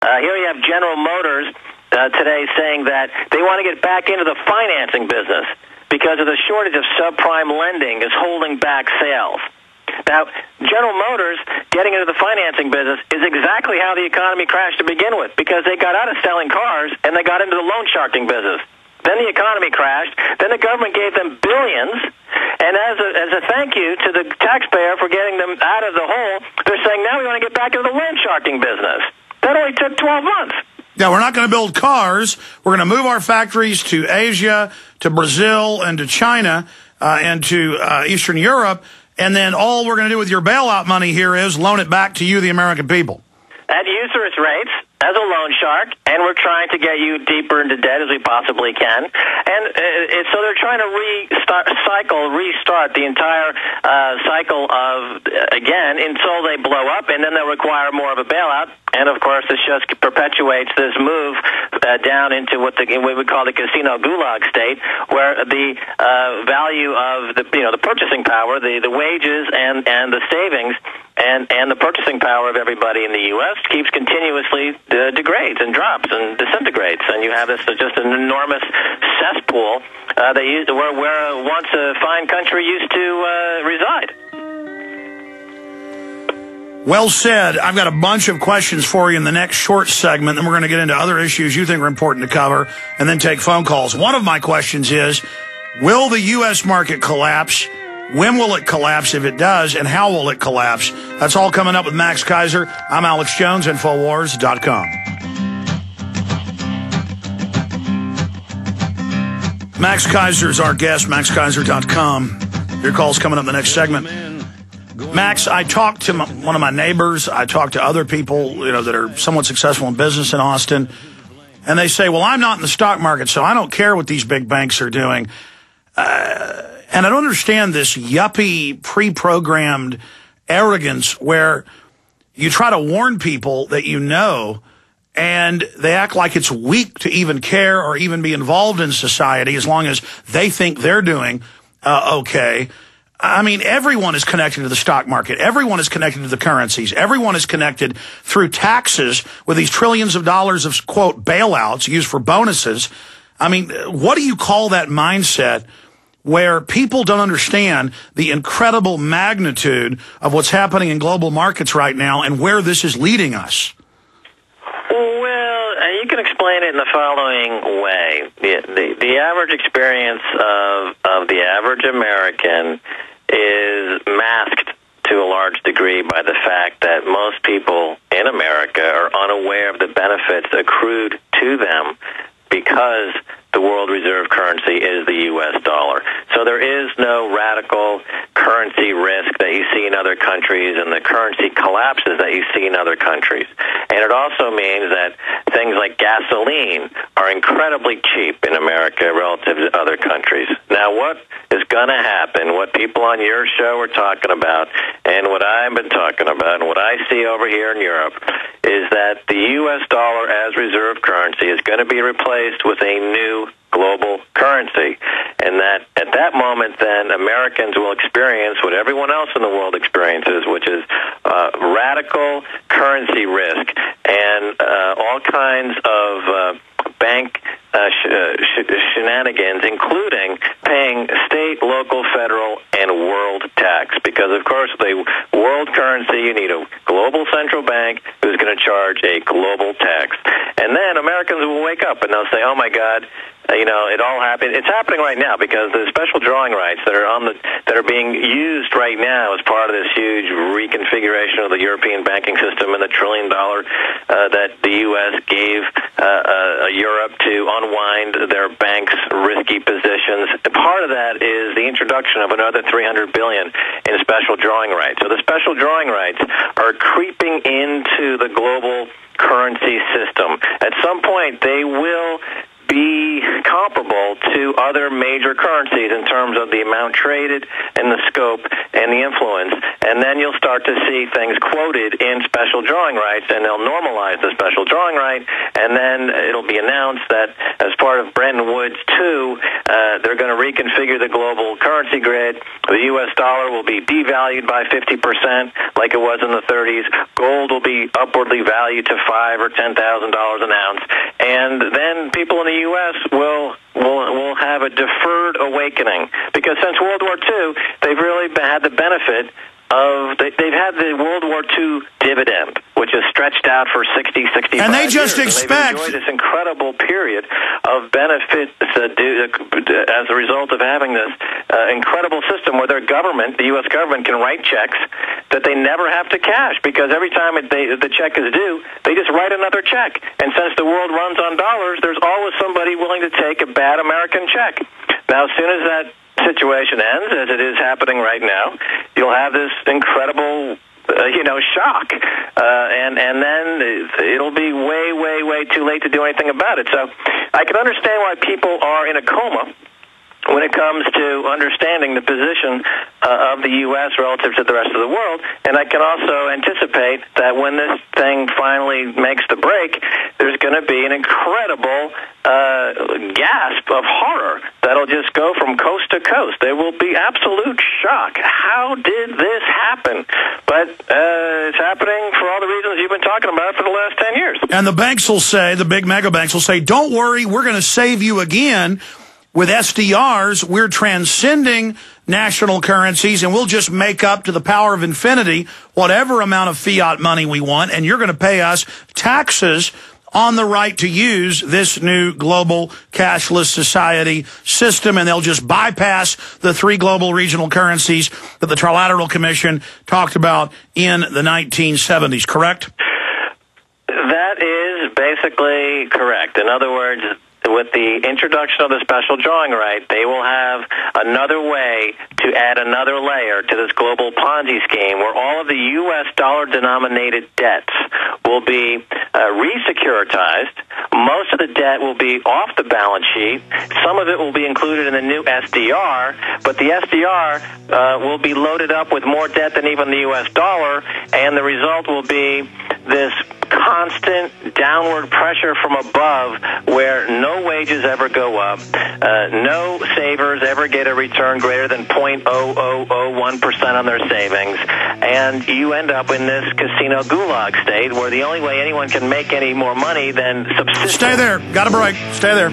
Here you have General Motors today saying that they want to get back into the financing business because of the shortage of subprime lending is holding back sales. Now, General Motors getting into the financing business is exactly how the economy crashed to begin with, because they got out of selling cars and they got into the loan sharking business. Then the economy crashed. Then the government gave them billions. And as a thank you to the taxpayer for getting them out of the hole, they're saying now we want to get back into the loan sharking business. That only took 12 months. Yeah, we're not going to build cars. We're going to move our factories to Asia, to Brazil, and to China, and to Eastern Europe. And then all we're going to do with your bailout money here is loan it back to you, the American people. At usurious rates, as a loan shark, and we're trying to get you deeper into debt as we possibly can. And so they're trying to restart the entire cycle of, again, until they blow up, and then they'll require more of a bailout. And, of course, this just perpetuates this move down into what we call the casino gulag state, where the value of the purchasing power, the wages and the savings and the purchasing power of everybody in the U.S. keeps continuously degrades and drops and disintegrates, and you have this just an enormous cesspool where once a fine country used to reside. Well said. I've got a bunch of questions for you in the next short segment, then we're going to get into other issues you think are important to cover, and then take phone calls. One of my questions is, will the U.S. market collapse? When will it collapse if it does, and how will it collapse? That's all coming up with Max Keiser. I'm Alex Jones, Infowars.com. Max Keiser is our guest, maxkeiser.com. Your call's coming up in the next segment. Max, I talked to one of my neighbors. I talked to other people, that are somewhat successful in business in Austin. And they say, well, I'm not in the stock market, so I don't care what these big banks are doing. And I don't understand this yuppie, pre-programmed arrogance where you try to warn people that you know, and they act like it's weak to even care or even be involved in society as long as they think they're doing okay. I mean, everyone is connected to the stock market. Everyone is connected to the currencies. Everyone is connected through taxes with these trillions of dollars of, quote, bailouts used for bonuses. I mean, what do you call that mindset where people don't understand the incredible magnitude of what's happening in global markets right now and where this is leading us? Well, you can explain it in the following way. The average experience of the average American is masked to a large degree by the fact that most people in America are unaware of the benefits accrued to them because the world reserve currency is the U.S. dollar. So there is no radical currency risk that you see in other countries and the currency collapses that you see in other countries. And it also means that things like gasoline are incredibly cheap in America relative to other countries. Now, what is going to happen, what people on your show are talking about, and what I've been talking about, and what I see over here in Europe, is that the U.S. dollar as reserve currency is going to be replaced with a new global currency, and that at that moment then Americans will experience what everyone else in the world experiences, which is radical currency risk and all kinds of bank shenanigans, including paying state, local, federal, and world tax. Because, of course, the world currency, you need a global central bank who's going to charge a global tax. And then Americans will wake up and they'll say, oh, my God, it all happened. It's happening right now because the special drawing rights that are being used right now as part of this huge reconfiguration of the European banking system and the $1 trillion that the U.S. gave Europe to unwind their banks' risky positions. Part of that is the introduction of another $300 billion in special drawing rights. So the special drawing rights are creeping into the global currency system. At some point, they will be comparable to other major currencies in terms of the amount traded and the scope and the influence. And then you'll start to see things quoted in special drawing rights, and they'll normalize the special drawing right, and then it'll be announced that as part of Bretton Woods 2, they're going to reconfigure the global currency grid. The U.S. dollar will be devalued by 50% like it was in the 30s. Gold will be upwardly valued to $5,000 or $10,000 an ounce. And then people in the U.S. will have a deferred awakening, because since World War II, they've really had the benefit of, they've had the World War II dividend, which is stretched out for 60, 65 and they just years. expect... And they've enjoyed this incredible period of benefits as a result of having this incredible system where their government, the U.S. government, can write checks that they never have to cash, because every time the check is due, they just write another check. And since the world runs on dollars, there's always somebody willing to take a bad American check. Now, as soon as that situation ends, as it is happening right now, you'll have this incredible shock, and then it'll be way too late to do anything about it. So I can understand why people are in a coma when it comes to understanding the position of the U.S. relative to the rest of the world. And I can also anticipate that when this thing finally makes the break, there's going to be an incredible gasp of horror that'll just go from coast to coast. There will be absolute shock. How did this happen? But it's happening for all the reasons you've been talking about for the last 10 years. And the banks will say, the big mega banks will say, don't worry, we're going to save you again. With SDRs, we're transcending national currencies, and we'll just make up to the power of infinity whatever amount of fiat money we want, and you're going to pay us taxes on the right to use this new global cashless society system, and they'll just bypass the 3 global regional currencies that the Trilateral Commission talked about in the 1970s, correct? That is basically correct. In other words, with the introduction of the special drawing right, they will have another way to add another layer to this global Ponzi scheme where all of the U.S. dollar-denominated debts will be re-securitized. Most of the debt will be off the balance sheet. Some of it will be included in the new SDR, but the SDR will be loaded up with more debt than even the U.S. dollar, and the result will be this constant downward pressure from above where no wages ever go up, no savers ever get a return greater than 0.0001% on their savings, and you end up in this casino gulag state where the only way anyone can make any more money than subsistence. Stay there. Got a break. Stay there.